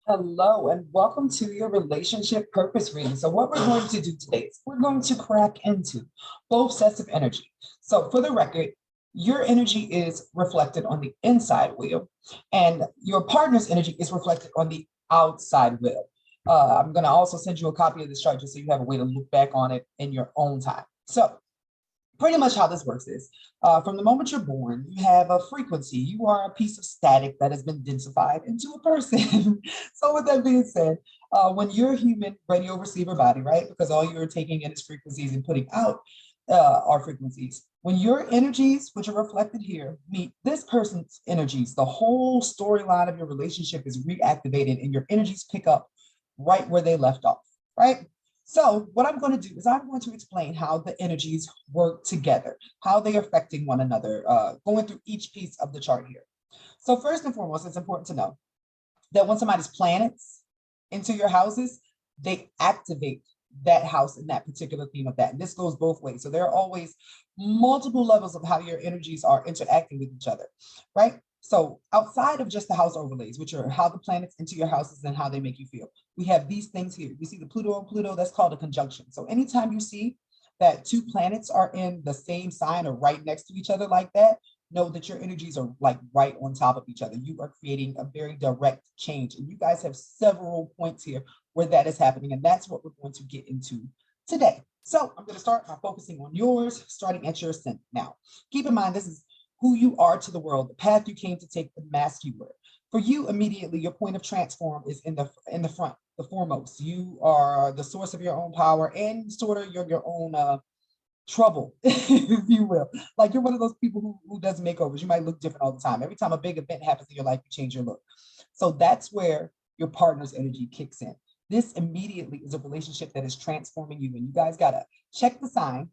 Hello and welcome to your relationship purpose reading. So what we're going to do today is we're going to crack into both sets of energy. So for the record, your energy is reflected on the inside wheel and your partner's energy is reflected on the outside wheel. I'm going to also send you a copy of this chart just so you have a way to look back on it in your own time. So pretty much how this works is from the moment you're born, you have a frequency. You are a piece of static that has been densified into a person. So with that being said, when you're a human radio receiver body, right? Because all you're taking in is frequencies and putting out are frequencies. When your energies, which are reflected here, meet this person's energies, the whole storyline of your relationship is reactivated and your energies pick up right where they left off, right? So what I'm going to do is I'm going to explain how the energies work together, how they're affecting one another, going through each piece of the chart here. So first and foremost, it's important to know that when somebody's planets into your houses, they activate that house and that particular theme of that. And this goes both ways. So there are always multiple levels of how your energies are interacting with each other, right? So outside of just the house overlays, which are how the planets into your houses and how they make you feel, we have these things here. You see the Pluto and Pluto, that's called a conjunction. So anytime you see that two planets are in the same sign or right next to each other like that, know that your energies are like right on top of each other. You are creating a very direct change. And you guys have several points here where that is happening. And that's what we're going to get into today. So I'm going to start by focusing on yours, starting at your ascendant. Now, keep in mind, this is who you are to the world, the path you came to take, the mask you wear. For you, immediately, your point of transform is in the front, the foremost. You are the source of your own power and sort of your own trouble, if you will. Like you're one of those people who does makeovers. You might look different all the time. Every time a big event happens in your life, you change your look. So that's where your partner's energy kicks in. This immediately is a relationship that is transforming you. And you guys got to check the sign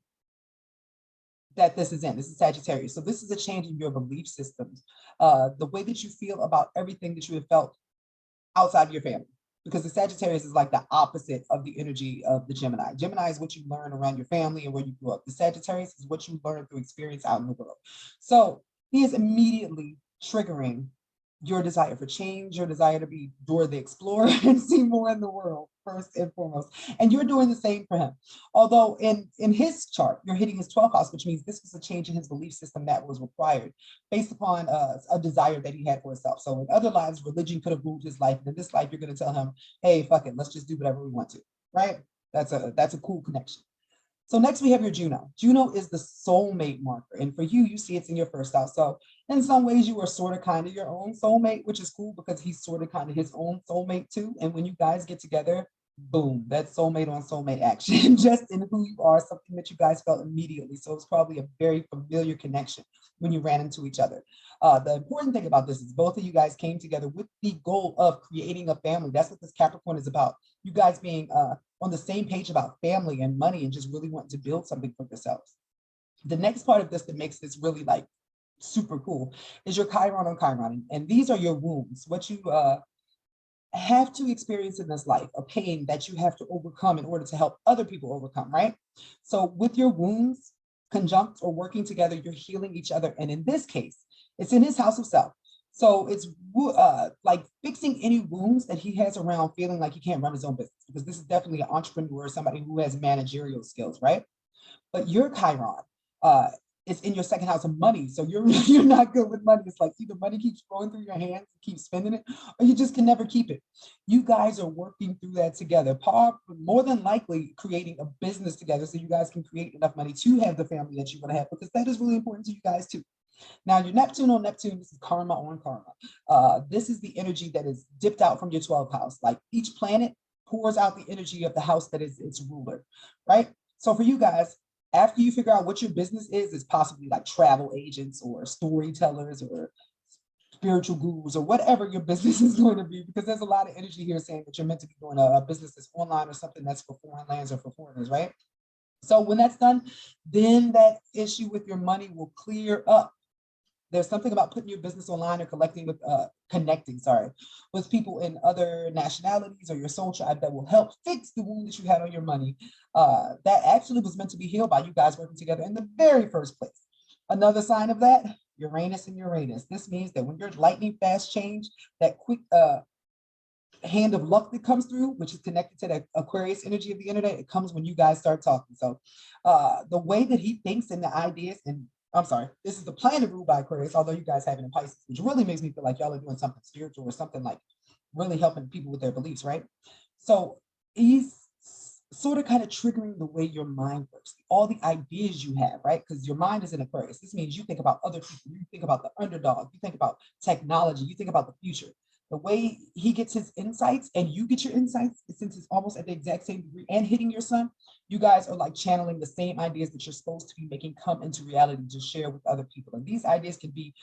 that this is in. This is Sagittarius. So this is a change in your belief systems, the way that you feel about everything that you have felt outside of your family. Because the Sagittarius is like the opposite of the energy of the Gemini. Gemini is what you learn around your family and where you grew up. The Sagittarius is what you learn through experience out in the world. So he is immediately triggering your desire for change, your desire to be Dora the Explorer and see more in the world, first and foremost. And you're doing the same for him. Although in his chart, you're hitting his 12th house, which means this was a change in his belief system that was required based upon a desire that he had for himself. So in other lives, religion could have ruled his life. And in this life, you're going to tell him, hey, fuck it, let's just do whatever we want to, right? That's a cool connection. So next we have your Juno. Juno is the soulmate marker. And for you, you see it's in your first house. So in some ways you are sort of kind of your own soulmate, which is cool because he's sort of kind of his own soulmate too. And when you guys get together, boom, that's soulmate on soulmate action, just in who you are, something that you guys felt immediately. So it's probably a very familiar connection when you ran into each other. The important thing about this is both of you guys came together with the goal of creating a family. That's what this Capricorn is about. You guys being on the same page about family and money and just really wanting to build something for yourselves. The next part of this that makes this really like super cool is your Chiron on Chiron. And these are your wounds, what you have to experience in this life, a pain that you have to overcome in order to help other people overcome, right? So with your wounds conjunct or working together, you're healing each other. And in this case, it's in his house of self. So it's like fixing any wounds that he has around feeling like he can't run his own business, because this is definitely an entrepreneur, somebody who has managerial skills, right? But your Chiron is in your second house of money. So you're not good with money. It's like either money keeps flowing through your hands, you keep spending it, or you just can never keep it. You guys are working through that together. More than likely creating a business together so you guys can create enough money to have the family that you want to have, because that is really important to you guys too. Now, your Neptune on Neptune, this is karma on karma. This is the energy that is dipped out from your 12th house. Like each planet pours out the energy of the house that is its ruler, right? So for you guys, after you figure out what your business is, it's possibly like travel agents or storytellers or spiritual gurus or whatever your business is going to be, because there's a lot of energy here saying that you're meant to be doing a business that's online or something that's for foreign lands or for foreigners, right? So when that's done, then that issue with your money will clear up. There's something about putting your business online or connecting with people in other nationalities or your soul tribe that will help fix the wound that you had on your money. That actually was meant to be healed by you guys working together in the very first place. Another sign of that, Uranus and Uranus. This means that when your lightning fast change, that quick hand of luck that comes through, which is connected to the Aquarius energy of the internet, it comes when you guys start talking. So the way that he thinks and the ideas, and I'm sorry, this is the planet ruled by Aquarius, although you guys have it in Pisces, which really makes me feel like y'all are doing something spiritual or something like really helping people with their beliefs, right? So he's sort of kind of triggering the way your mind works, all the ideas you have, right? Because your mind is in Aquarius. This means you think about other people, you think about the underdog, you think about technology, you think about the future. The way he gets his insights and you get your insights, since it's almost at the exact same degree and hitting your sun, you guys are like channeling the same ideas that you're supposed to be making come into reality to share with other people. And these ideas can be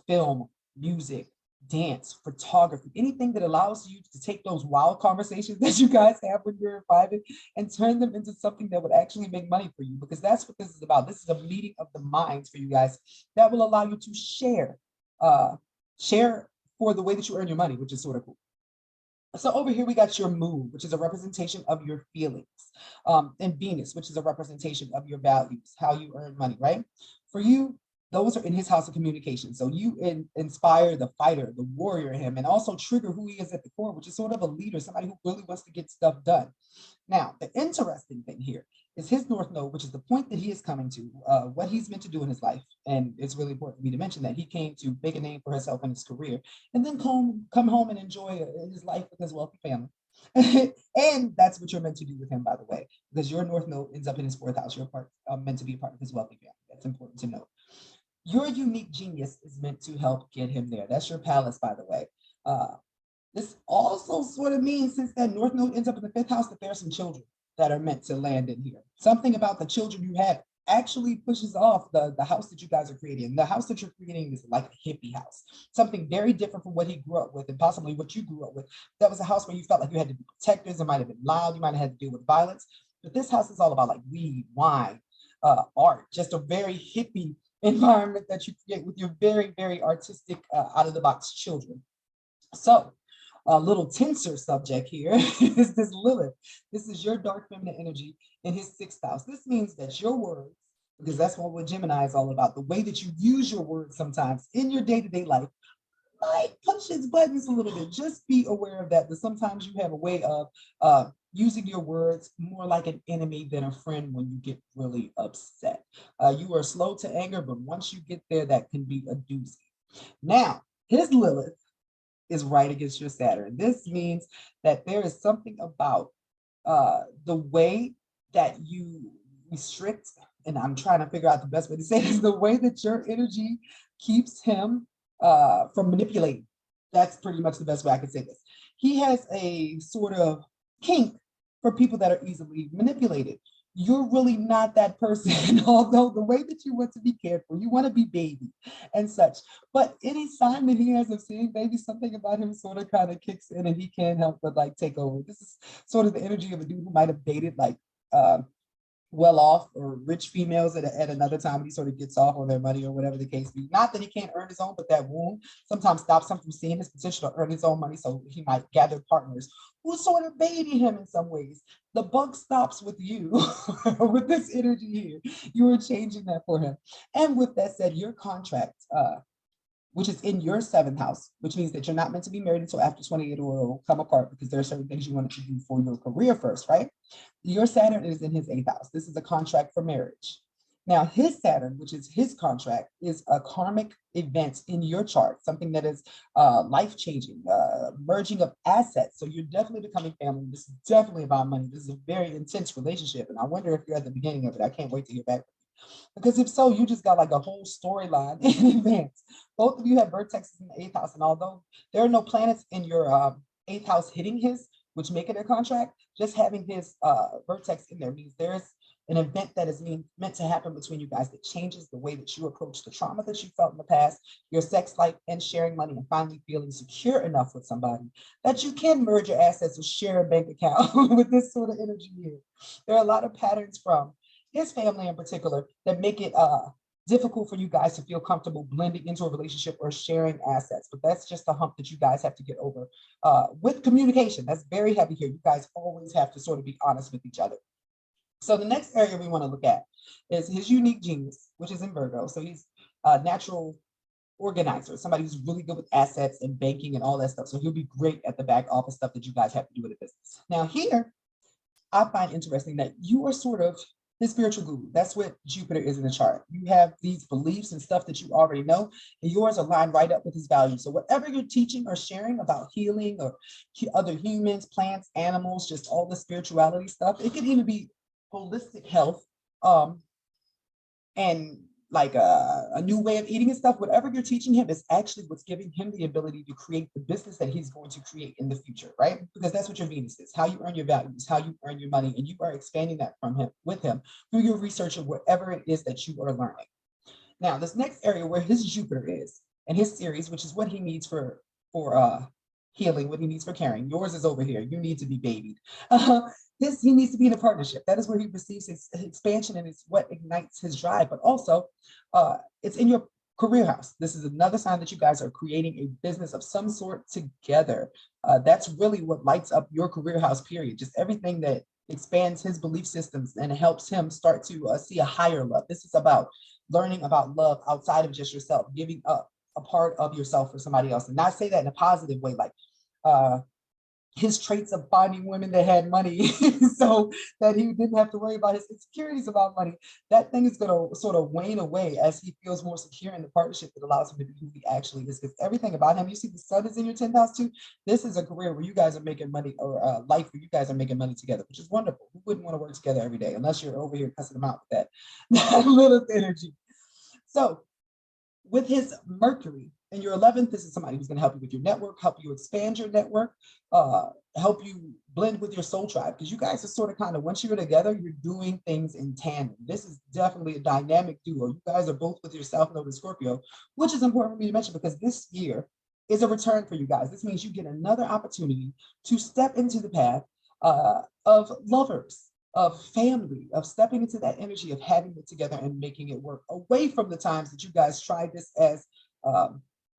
film, music, dance, photography, anything that allows you to take those wild conversations that you guys have when you're in private and turn them into something that would actually make money for you, because that's what this is about. This is a meeting of the minds for you guys that will allow you to share for the way that you earn your money, which is sort of cool. So over here, we got your moon, which is a representation of your feelings, and Venus, which is a representation of your values, how you earn money, right? For you, those are in his house of communication. So you inspire the fighter, the warrior in him, and also trigger who he is at the core, which is sort of a leader, somebody who really wants to get stuff done. Now, the interesting thing here is his North Node, which is the point that he is coming to, what he's meant to do in his life. And it's really important for me to mention that he came to make a name for himself in his career, and then come home and enjoy his life with his wealthy family. And that's what you're meant to do with him, by the way, because your North Node ends up in his fourth house. You're meant to be a part of his wealthy family. That's important to note. Your unique genius is meant to help get him there. That's your palace, by the way. This also sort of means, since that North Node ends up in the fifth house, that there are some children that are meant to land in here. Something about the children you have actually pushes off the house that you guys are creating. The house that you're creating is like a hippie house, something very different from what he grew up with and possibly what you grew up with. That was a house where you felt like you had to be protectors. It might have been loud. You might have had to deal with violence. But this house is all about like weed, wine, art, just a very hippie environment that you create with your very, very artistic, out of the box children. So a little tenser subject here is this Lilith. This is your dark feminine energy in his sixth house. This means that your words, because that's what Gemini is all about, the way that you use your words sometimes in your day-to-day life might push its buttons a little bit. Just be aware of that sometimes you have a way of using your words more like an enemy than a friend when you get really upset. You are slow to anger, but once you get there, that can be a doozy. Now, his Lilith is right against your Saturn. This means that there is something about the way that you restrict, and I'm trying to figure out the best way to say this, the way that your energy keeps him from manipulating. That's pretty much the best way I can say this. He has a sort of kink for people that are easily manipulated. You're really not that person, although the way that you want to be cared for, you want to be baby and such. But any sign that he has of seeing baby, something about him sort of kind of kicks in and he can't help but like take over. This is sort of the energy of a dude who might have dated like well-off or rich females at another time when he sort of gets off on their money or whatever the case be. Not that he can't earn his own, but that wound sometimes stops him from seeing his potential to earn his own money. So he might gather partners who sort of baby him in some ways. The buck stops with you with this energy here. You are changing that for him. And with that said, your contract, which is in your seventh house, which means that you're not meant to be married until after 28 or it'll come apart because there are certain things you want to do for your career first, right? Your Saturn is in his eighth house. This is a contract for marriage. Now, his Saturn, which is his contract, is a karmic event in your chart, something that is life-changing, merging of assets. So you're definitely becoming family. This is definitely about money. This is a very intense relationship. And I wonder if you're at the beginning of it. I can't wait to hear back. Because if so, you just got like a whole storyline in advance. Both of you have vertexes in the eighth house. And although there are no planets in your eighth house hitting his, which make it a contract, just having his vertex in there means there's an event that is meant to happen between you guys that changes the way that you approach the trauma that you felt in the past, your sex life, and sharing money, and finally feeling secure enough with somebody that you can merge your assets or share a bank account with this sort of energy here. There are a lot of patterns from his family in particular that make it difficult for you guys to feel comfortable blending into a relationship or sharing assets. But that's just a hump that you guys have to get over with communication. That's very heavy here. You guys always have to sort of be honest with each other. So the next area we want to look at is his unique genius, which is in Virgo. So he's natural organizer, somebody who's really good with assets and banking and all that stuff. So he'll be great at the back office stuff that you guys have to do with the business. Now here, I find interesting that you are sort of his spiritual guru. That's what Jupiter is in the chart. You have these beliefs and stuff that you already know, and yours align right up with his values. So whatever you're teaching or sharing about healing or other humans, plants, animals, just all the spirituality stuff, it could even be holistic health, and like a new way of eating and stuff. Whatever you're teaching him is actually what's giving him the ability to create the business that he's going to create in the future, right? Because that's what your Venus is, how you earn your values, how you earn your money, and you are expanding that from him with him through your research of whatever it is that you are learning. Now, this next area where his Jupiter is and his series, which is what he needs for healing, what he needs for caring. Yours is over here. You need to be babied. He needs to be in a partnership. That is where he receives his expansion, and it's what ignites his drive. But also, it's in your career house. This is another sign that you guys are creating a business of some sort together. That's really what lights up your career house, period. Just everything that expands his belief systems and helps him start to see a higher love. This is about learning about love outside of just yourself, giving up a part of yourself for somebody else. And not say that in a positive way, like his traits of finding women that had money so that he didn't have to worry about his insecurities about money. That thing is going to sort of wane away as he feels more secure in the partnership that allows him to be who he actually is. Because everything about him, you see the sun is in your 10th house too. This is a career where you guys are making money, or a life where you guys are making money together, which is wonderful. Who wouldn't want to work together every day unless you're over here cussing them out with that little energy. So with his Mercury in your 11th, this is somebody who's going to help you with your network, help you expand your network, help you blend with your soul tribe. Because you guys are sort of kind of, once you're together, you're doing things in tandem. This is definitely a dynamic duo. You guys are both with your South Node and Scorpio, which is important for me to mention because this year is a return for you guys. This means you get another opportunity to step into the path of lovers, of family, of stepping into that energy of having it together and making it work, away from the times that you guys tried this as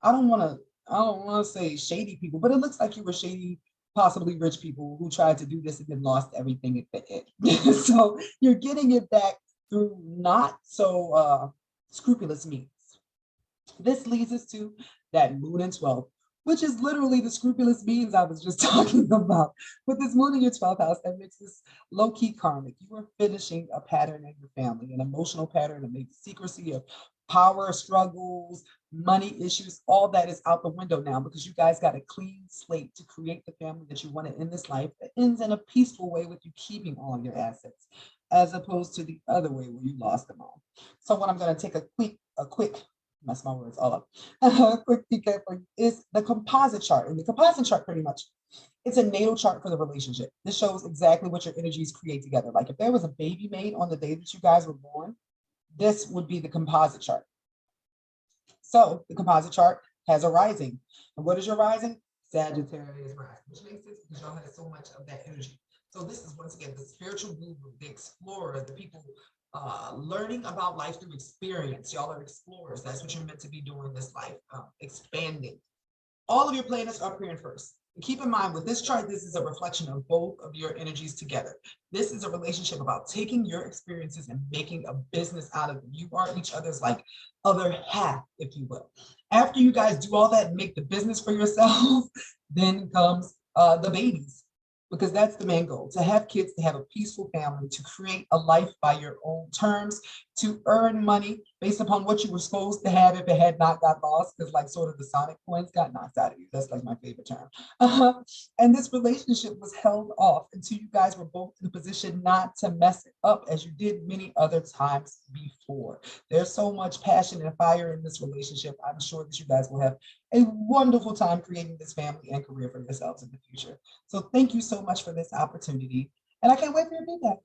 I don't want to say shady people, but it looks like you were shady, possibly rich people who tried to do this and then lost everything at the end. So you're getting it back through not so scrupulous means. This leads us to that moon in 12th, which is literally the scrupulous means I was just talking about. With this moon in your 12th house, that makes this low-key karmic. You are finishing a pattern in your family, an emotional pattern, and maybe secrecy of power struggles, money issues, all that is out the window now because you guys got a clean slate to create the family that you wanted in this life that ends in a peaceful way with you keeping all your assets, as opposed to the other way where you lost them all. So what I'm going to take a quick mess my words all up. A quick peek at for you is the composite chart. And the composite chart pretty much, it's a natal chart for the relationship. This shows exactly what your energies create together. Like if there was a baby made on the day that you guys were born, this would be the composite chart. So the composite chart has a rising. And what is your rising? Sagittarius rising, which makes sense because y'all have so much of that energy. So this is once again the spiritual guru, the explorer, the people learning about life through experience. Y'all are explorers. That's what you're meant to be doing this life, expanding. All of your planets are appearing first. And keep in mind with this chart, this is a reflection of both of your energies together. This is a relationship about taking your experiences and making a business out of them. You are each other's like other half, if you will. After you guys do all that and make the business for yourself, then comes the babies. Because that's the main goal, to have kids, to have a peaceful family, to create a life by your own terms, to earn money based upon what you were supposed to have if it had not got lost, because like sort of the Sonic coins got knocked out of you. That's like my favorite term. And this relationship was held off until you guys were both in a position not to mess it up as you did many other times before. There's so much passion and fire in this relationship. I'm sure that you guys will have a wonderful time creating this family and career for yourselves in the future. So thank you so much for this opportunity. And I can't wait for your feedback.